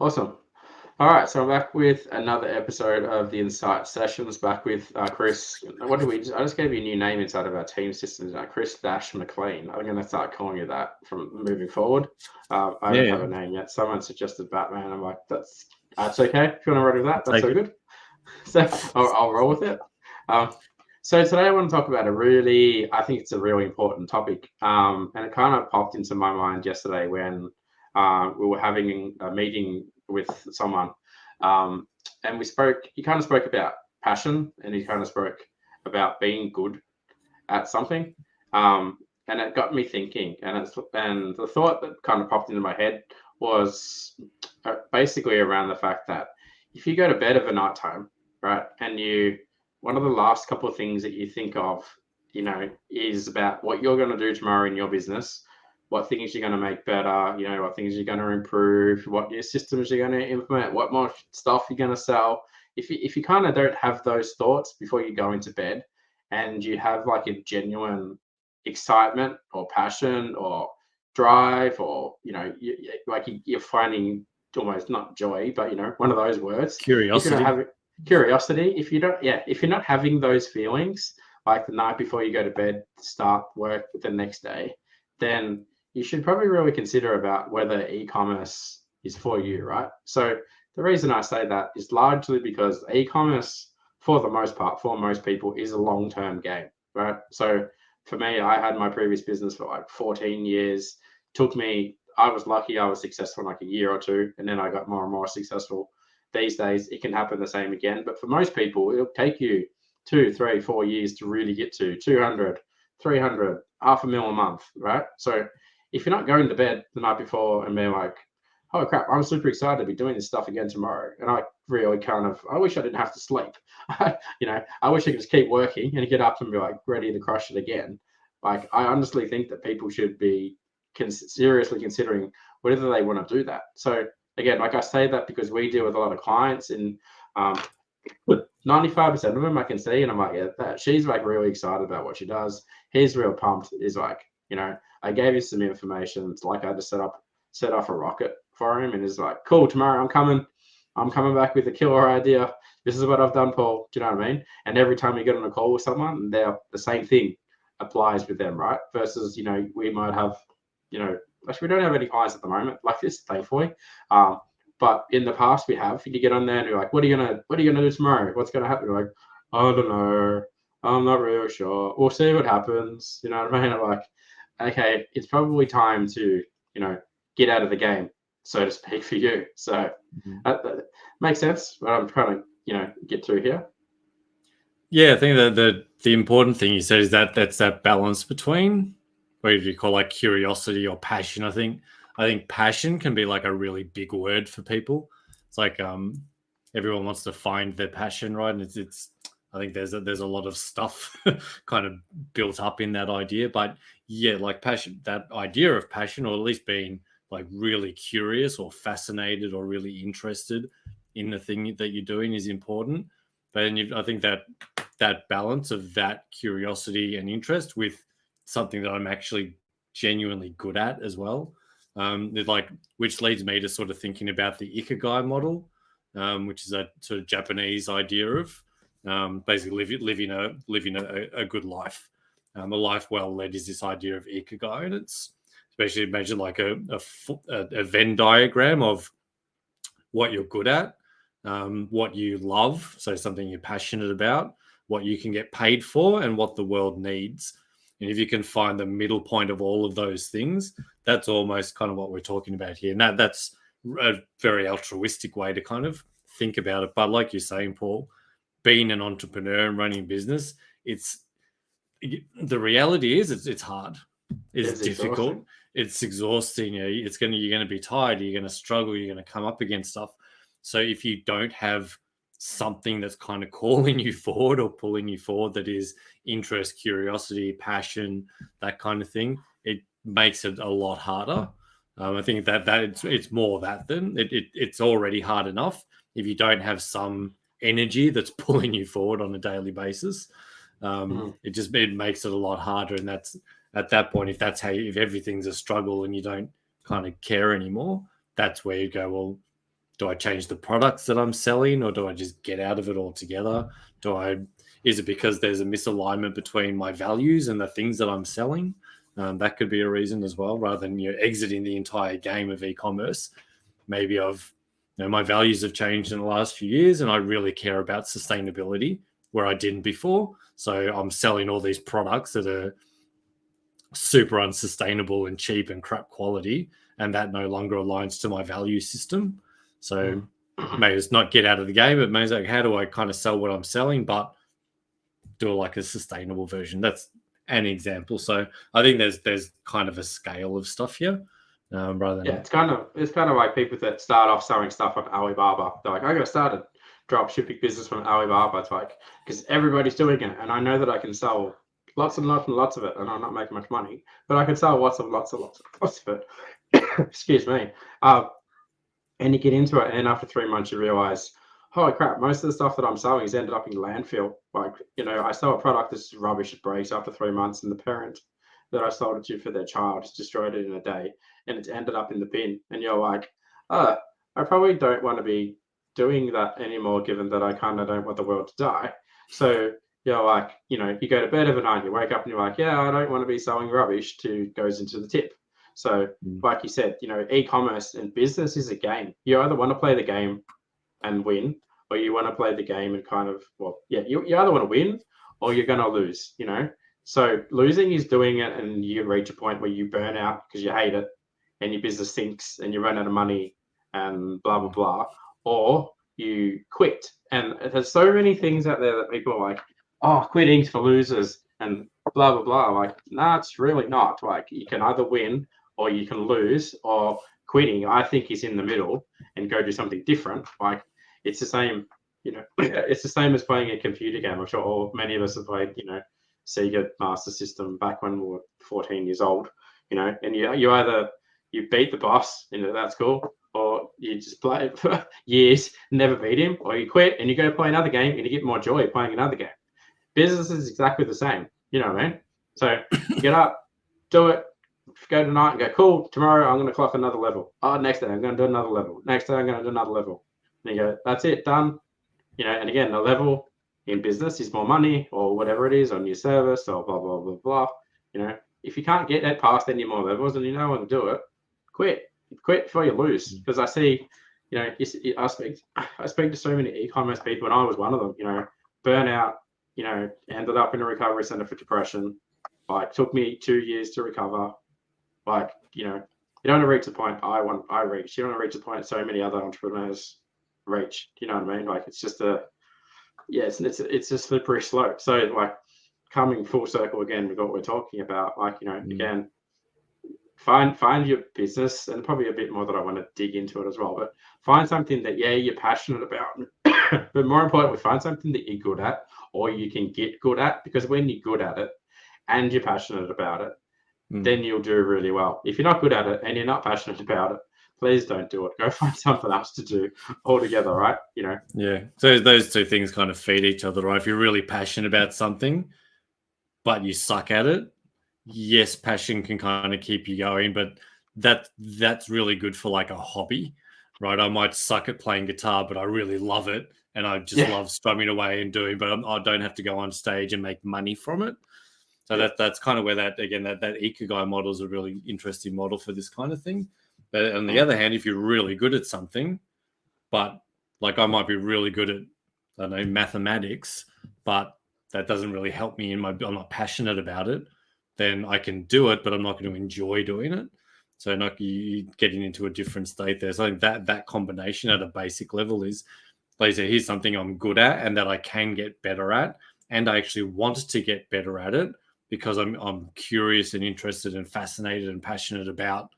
Awesome. All right, so I'm back with another episode of the Insight Sessions. Back with Chris. What do we? I just gave you a new name inside of our team systems. Chris Dash McLean. I'm going to start calling you that from moving forward. I don't have Yeah, a name yet. Someone suggested Batman. I'm like, that's okay. If you want to run with that, that's take so it. good. So I'll roll with it. Um, so today I want to talk about I think it's a really important topic. And it kind of popped into my mind yesterday when we were having a meeting with someone. And he kind of spoke about passion and he kind of spoke about being good at something. And it got me thinking. And the thought that kind of popped into my head was basically around the fact that if you go to bed at night time, right, and one of the last couple of things that you think of, is about what you're going to do tomorrow in your business, what things you're going to make better, what things you're going to improve, what your systems you're going to implement, what more stuff you're going to sell. If you kind of don't have those thoughts before you go into bed, and you have like a genuine excitement or passion or drive, or you're finding almost not joy, but one of those words. If you're not Curiosity. having curiosity, if you're not having those feelings like the night before you go to bed to start work the next day, then you should probably really consider about whether e-commerce is for you, right? So the reason I say that is largely because e-commerce, for the most part, for most people, is a long-term game, right? So for me, I had my previous business for like 14 years. I was lucky, I was successful in like a year or two, and then I got more and more successful. These days, it can happen the same again. But for most people, it'll take you 2, 3, 4 years to really get to 200, 300, half a mil a month, right? So if you're not going to bed the night before and being like, oh crap, I'm super excited to be doing this stuff again tomorrow. And I really I wish I didn't have to sleep. I wish I could just keep working and get up and be like ready to crush it again. Like, I honestly think that people should be seriously considering whether they want to do that. So again, like I say that because we deal with a lot of clients, and 95% of them I can see, and I'm like, yeah, she's like really excited about what she does. He's real pumped. Is like, I gave you some information. It's like I just set off a rocket for him, and is like, cool. Tomorrow I'm coming back with a killer idea. This is what I've done, Paul. Do you know what I mean? And every time you get on a call with someone, they're the same thing applies with them, right? Versus, we might have, actually, we don't have any clients at the moment like this, thankfully. But in the past, we have. You get on there and you're like, what are you gonna do tomorrow? What's gonna happen? You're like, I don't know. I'm not really sure. We'll see what happens. You know what I mean? I'm like, okay, it's probably time to, get out of the game, so to speak, for you. So Mhm. that makes sense. What I'm trying to, get to here. Yeah, I think that the important thing you said is that that's that balance between what do you call like curiosity or passion. I think passion can be like a really big word for people. It's like everyone wants to find their passion, right? And it's I think there's a lot of stuff kind of built up in that idea. But yeah, like passion, that idea of passion, or at least being like really curious or fascinated or really interested in the thing that you're doing is important. But then I think that balance of that curiosity and interest with something that I'm actually genuinely good at as well. Which leads me to sort of thinking about the ikigai model, which is a sort of Japanese idea of basically living a good life. A life well led is this idea of ikigai, and it's especially imagine like a Venn diagram of what you're good at, what you love, so something you're passionate about, what you can get paid for, and what the world needs. And if you can find the middle point of all of those things, that's almost kind of what we're talking about here. And that's a very altruistic way to kind of think about it. But like you're saying, Paul, being an entrepreneur and running a business, it's the reality is it's hard. It's It's difficult. exhausting. It's exhausting. You're going to be tired. You're going to struggle. You're going to come up against stuff. So if you don't have something that's kind of calling you forward or pulling you forward, that is interest, curiosity, passion, that kind of thing, it makes it a lot harder. I think that it's more that than it's already hard enough if you don't have some energy that's pulling you forward on a daily basis. Mhm. It makes it a lot harder, and that's at that point, if everything's a struggle and you don't kind of care anymore, that's where you go, well, do I change the products that I'm selling, or do I just get out of it altogether? Is it because there's a misalignment between my values and the things that I'm selling? That could be a reason as well, rather than exiting the entire game of e-commerce. Maybe my values have changed in the last few years, and I really care about sustainability where I didn't before. So I'm selling all these products that are super unsustainable and cheap and crap quality, and that no longer aligns to my value system. So maybe it's not get out of the game, but maybe it's like, how do I kind of sell what I'm selling, but do like a sustainable version? That's an example. So I think there's kind of a scale of stuff here, rather than it's kind of like people that start off selling stuff on Alibaba. They're like, I'm going to start a drop shipping business from Alibaba. It's like, because everybody's doing it, and I know that I can sell lots and lots and lots of it, and I'm not making much money, but I can sell lots of it. Excuse me. And you get into it, and after 3 months, you realize, holy crap, most of the stuff that I'm selling has ended up in landfill. Like, I sell a product that's rubbish, it breaks after 3 months, and the parent that I sold it to for their child has destroyed it in a day, and it's ended up in the bin. And you're like, I probably don't want to be doing that anymore, given that I kind of don't want the world to die. So you're like, you go to bed every night, you wake up and you're like, yeah, I don't want to be selling rubbish goes into the tip. So like you said, e-commerce and business is a game. You either want to play the game and win, or you want to play the game and kind of, you either want to win or you're going to lose, So losing is doing it, and you reach a point where you burn out because you hate it and your business sinks and you run out of money and blah, blah, blah. Or you quit. And there's so many things out there that people are like, oh, quitting's for losers and blah, blah, blah. Like, nah, it's really not. Like, you can either win or you can lose, or quitting, I think, is in the middle and go do something different. Like, it's the same, it's the same as playing a computer game. I'm sure many of us have played, Sega Master System back when we were 14 years old, and you either you beat the boss, that's cool, or you just play it for years, never beat him, or you quit and you go play another game and you get more joy playing another game. Business is exactly the same, you know what I mean? So you get up, do it, go tonight and go, cool, tomorrow I'm going to clock another level. Oh, next day I'm going to do another level. Next day I'm going to do another level. And you go, that's it, done. And again, the level in business is more money or whatever it is, or new service or blah, blah, blah, blah. If you can't get that past any more levels and you know how to do it, quit before you lose. Because I see, I speak to so many e-commerce people, and I was one of them, burnout, ended up in a recovery center for depression. Like, took me 2 years to recover. Like, you don't want to reach the point I reached. You don't want to reach the point so many other entrepreneurs reach. You know what I mean? Like, it's just it's a slippery slope. So, like, coming full circle again with what we're talking about, like, again, find your business, and probably a bit more that I want to dig into it as well, but find something that you're passionate about, but more importantly, find something that you're good at or you can get good at, because when you're good at it and you're passionate about it, then you'll do really well. If you're not good at it and you're not passionate about it, please don't do it. Go find something else to do altogether, right? Yeah. So those two things kind of feed each other, right? If you're really passionate about something, but you suck at it, yes, passion can kind of keep you going, but that's really good for like a hobby, right? I might suck at playing guitar, but I really love it, and I just love strumming away and doing, but I don't have to go on stage and make money from it. So that's kind of where that Ikigai model is a really interesting model for this kind of thing. But on the other hand, if you're really good at something, but like I might be really good at, I don't know, mathematics, but that doesn't really help me I'm not passionate about it, then I can do it, but I'm not going to enjoy doing it. So you getting into a different state there. So I think that combination at a basic level is, like I say, here's something I'm good at and that I can get better at, and I actually want to get better at it because I'm curious and interested and fascinated and passionate about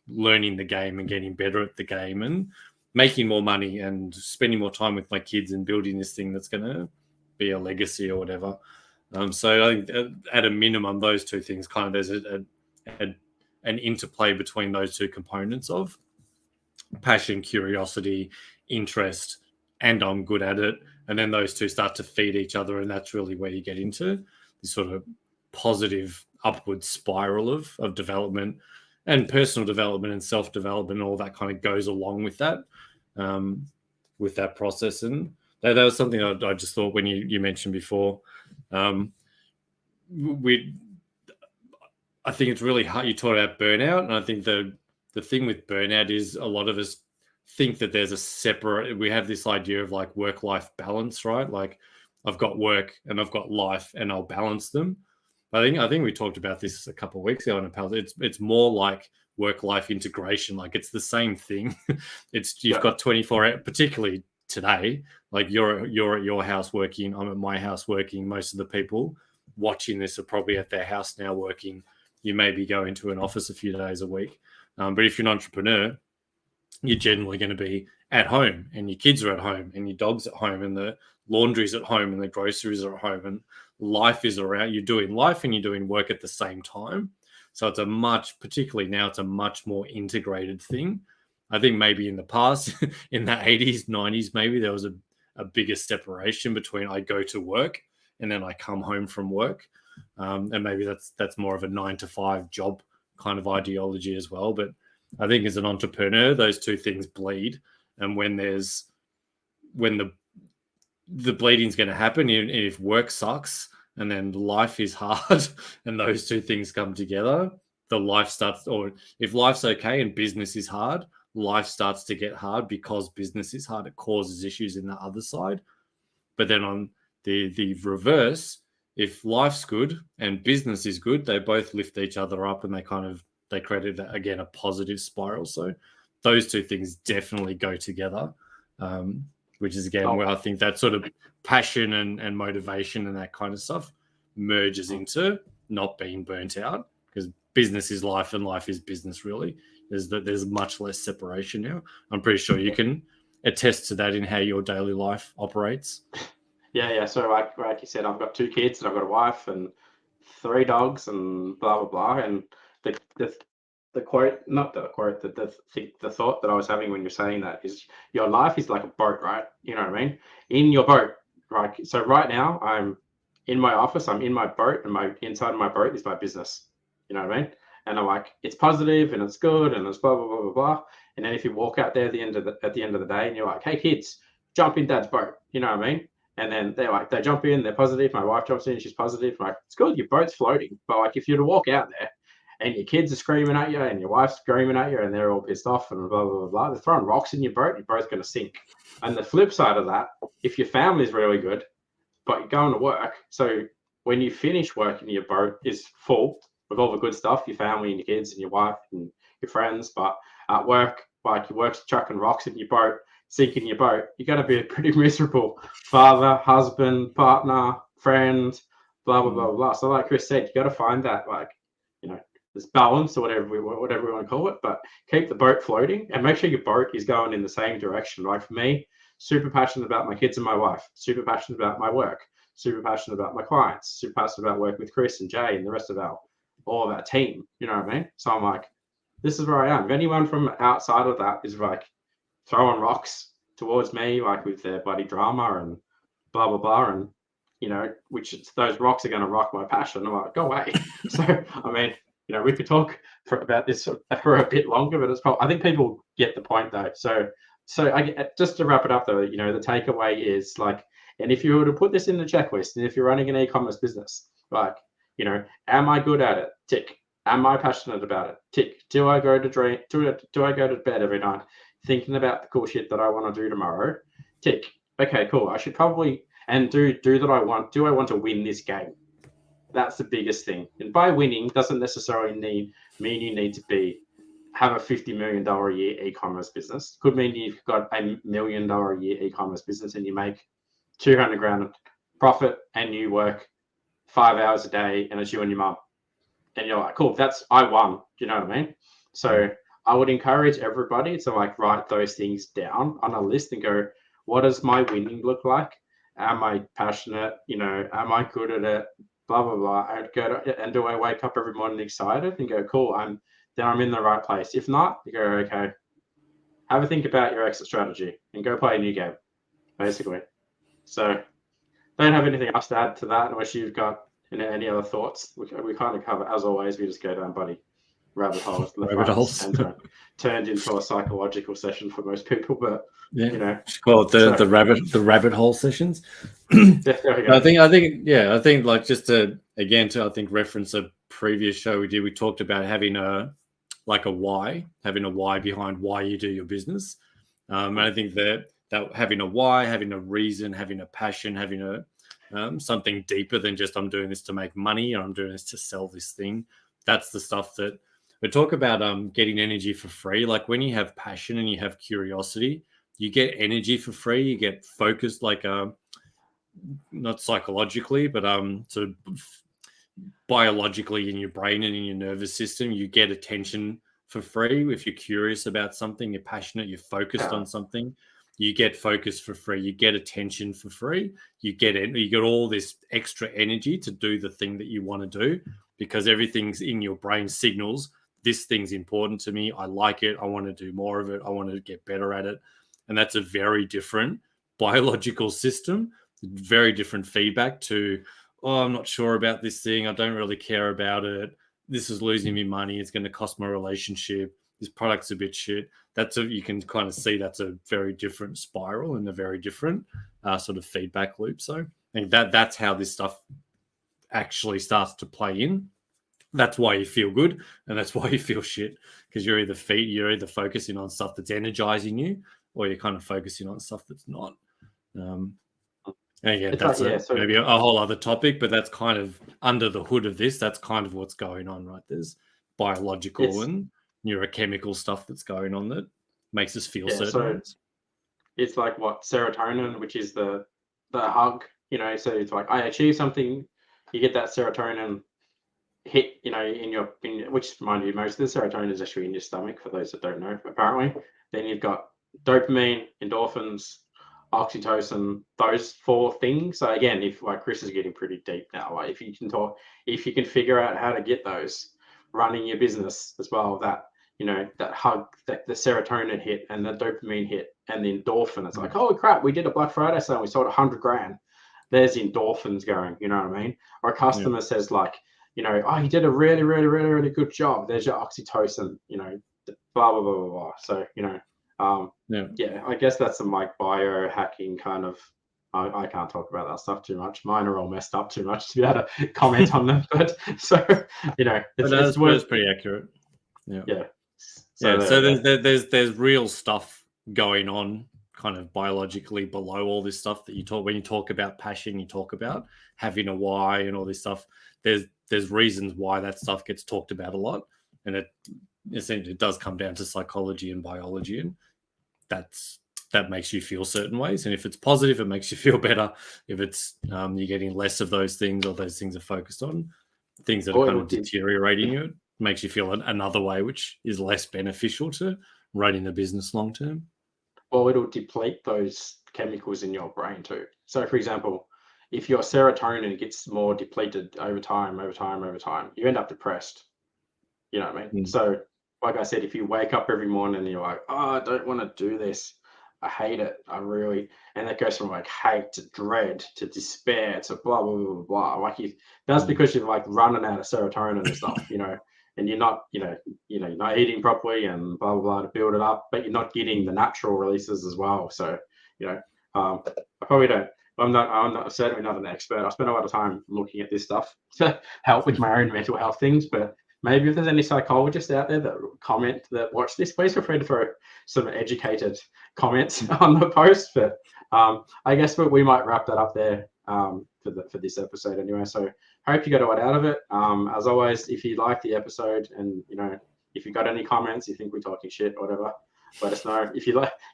learning the game and getting better at the game and making more money and spending more time with my kids and building this thing that's going to be a legacy or whatever. So I think at a minimum, those two things kind of, there's an interplay between those two components of passion, curiosity, interest, and I'm good at it. And then those two start to feed each other. And that's really where you get into this sort of positive upward spiral of development and personal development and self-development. All that kind of goes along with that. with that process. And that was something I just thought when you mentioned before. I think it's really hard. You talked about burnout, and I think the thing with burnout is a lot of us think that there's a separate. We have this idea of like work-life balance, right? Like I've got work and I've got life, and I'll balance them. I think we talked about this a couple of weeks ago on a panel. It's more like work-life integration. Like it's the same thing. You've got 24 hours, particularly today. Like you're at your house working. I'm at my house working. Most of the people watching this are probably at their house now working. You may be going to an office a few days a week. But if you're an entrepreneur, you're generally going to be at home, and your kids are at home, and your dog's at home, and the laundry's at home, and the groceries are at home, and life is around. You're doing life and you're doing work at the same time. So particularly now, it's a much more integrated thing. I think maybe in the past, in the 80s, 90s, maybe there was a bigger separation between I go to work and then I come home from work. And maybe that's more of a 9-to-5 job kind of ideology as well. But I think as an entrepreneur, those two things bleed. And when the bleeding's going to happen, if work sucks and then life is hard and those two things come together, the life starts, or if life's okay and business is hard, life starts to get hard because business is hard. It causes issues in the other side. But then on the reverse, if life's good and business is good, they both lift each other up, and they created, again, a positive spiral. So those two things definitely go together, which is, again, where I think that sort of passion and motivation and that kind of stuff merges into not being burnt out, because business is life and life is business, really. There's much less separation now. I'm pretty sure you can attest to that in how your daily life operates. Yeah. So like you said, I've got 2 kids and I've got a wife and 3 dogs and blah, blah, blah. And the quote, not the quote, the thought that I was having when you're saying that is your life is like a boat, right? You know what I mean? In your boat, right? So right now I'm in my office, I'm in my boat, and inside my boat is my business. You know what I mean? And I'm like, it's positive and it's good and it's blah, blah, blah, blah, blah. And then if you walk out there at the end of the day and you're like, hey kids, jump in dad's boat. You know what I mean? And then they jump in, they're positive. My wife jumps in, she's positive. I'm like, it's good, your boat's floating. But like, if you were to walk out there and your kids are screaming at you and your wife's screaming at you and they're all pissed off and blah, blah, blah, blah, they're throwing rocks in your boat's going to sink. And the flip side of that, if your family's really good, but you're going to work, so when you finish working, your boat is full with all the good stuff, your family and your kids and your wife and your friends. But at work, like your work's chucking rocks in your boat, sinking your boat, you're going to be a pretty miserable father, husband, partner, friend, blah, blah, blah, blah. So like Chris said, you got to find that, like, you know, this balance or whatever we want to call it, but keep the boat floating and make sure your boat is going in the same direction. Like for me, super passionate about my kids and my wife, super passionate about my work, super passionate about my clients, super passionate about working with Chris and Jay and the rest of all of our team. You know what I mean? So I'm like, this is where I am. If anyone from outside of that is like throwing rocks towards me, like with their bloody drama and blah, blah, blah, and, you know, those rocks are going to rock my passion, I'm like, go away. So, I mean, you know, we could talk about this for a bit longer, but I think people get the point though. So just to wrap it up though, you know, the takeaway is like, and if you were to put this in the checklist, and if you're running an e-commerce business, like, you know, am I good at it? Tick. Am I passionate about it? Tick. Do I go to bed every night thinking about the cool shit that I want to do tomorrow? Tick. Okay, cool. I should probably, and do that I want. Do I want to win this game? That's the biggest thing. And by winning doesn't necessarily mean you need to have a $50 million a year e-commerce business. Could mean you've got $1 million a year e-commerce business and you make 200 grand profit and you work 5 hours a day and it's you and your mum. And you're like, cool, I won. Do you know what I mean? So I would encourage everybody to like write those things down on a list and go, what does my winning look like? Am I passionate? You know, am I good at it? Blah, blah, blah. And do I wake up every morning excited and go, cool, I'm in the right place. If not, you go, okay, have a think about your exit strategy and go play a new game, basically. So don't have anything else to add to that unless you've got any other thoughts. We kind of cover, as always, we just go down, buddy. rabbit holes in the Rabbit front holes. and turned into a psychological session for most people. But Yeah, you know, call it the rabbit hole sessions. there we go. I think like just to I think reference a previous show we did. We talked about having a why behind why you do your business. And I think that having a why, having a reason, having a passion, having a something deeper than just I'm doing this to make money or I'm doing this to sell this thing. That's the stuff that we talk about. Getting energy for free. Like when you have passion and you have curiosity, you get energy for free. You get focused, like not psychologically, but sort of biologically in your brain and in your nervous system. You get attention for free if you're curious about something, you're passionate, you're focused on something. You get focus for free. You get attention for free. You get all this extra energy to do the thing that you want to do because everything's in your brain signals. This thing's important to me. I like it. I want to do more of it. I want to get better at it. And that's a very different biological system, very different feedback to, oh, I'm not sure about this thing. I don't really care about it. This is losing me money. It's going to cost my relationship. This product's a bit shit. You can kind of see that's a very different spiral and a very different sort of feedback loop. So I think that's how this stuff actually starts to play in. That's why you feel good and that's why you feel shit, because you're either focusing on stuff that's energizing you or you're kind of focusing on stuff that's not. And again, that's maybe a whole other topic, but that's kind of under the hood of this. That's kind of what's going on, right? There's biological and neurochemical stuff that's going on that makes us feel certain. So it's like what serotonin, which is the hug, so it's like I achieve something, you get that serotonin hit, which, mind you, most of the serotonin is actually in your stomach, for those that don't know, apparently. Then you've got dopamine, endorphins, oxytocin, those four things. So again, if like Chris is getting pretty deep now, like if you can figure out how to get those running your business as well, that that hug, that the serotonin hit and the dopamine hit and the endorphin, it's like, holy crap, we did a Black Friday sale, we sold 100 grand. There's endorphins going, you know what I mean? Or a customer says like, oh, you did a really, really, really, really good job. There's your oxytocin, blah, blah, blah, blah, blah. So, I guess that's some like biohacking kind of, I can't talk about that stuff too much. Mine are all messed up too much to be able to comment on them. But so, it's pretty accurate. Yeah. So there's real stuff going on kind of biologically below all this stuff that when you talk about passion, you talk about having a why and all this stuff. There's reasons why that stuff gets talked about a lot, and it essentially does come down to psychology and biology, and that makes you feel certain ways. And if it's positive, it makes you feel better. If it's you're getting less of those things, or those things are focused on things that are kind of deteriorating you, it makes you feel another way, which is less beneficial to running the business long term. Well, it'll deplete those chemicals in your brain too. So, for example, if your serotonin gets more depleted over time, you end up depressed. You know what I mean? So, like I said, if you wake up every morning and you're like, oh, I don't want to do this, I hate it, and that goes from like hate to dread to despair to blah blah blah blah. Like that's because you're like running out of serotonin and stuff, and you're not, you're not eating properly and blah blah blah to build it up, but you're not getting the natural releases as well. So, I probably don't. I'm certainly not an expert. I spend a lot of time looking at this stuff to help with my own mental health things, but maybe if there's any psychologists out there that watch this, please feel free to throw some educated comments on the post. But I guess we might wrap that up there for this episode anyway. So hope you got a lot out of it. As always, if you like the episode and if you got any comments, you think we're talking shit or whatever, let us know. If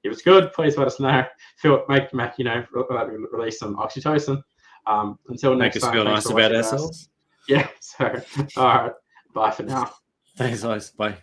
it's good, please let us know. Release some oxytocin. Until next time, make us feel nice about ourselves. Yeah. So all right. Bye for now. Thanks, guys. Bye.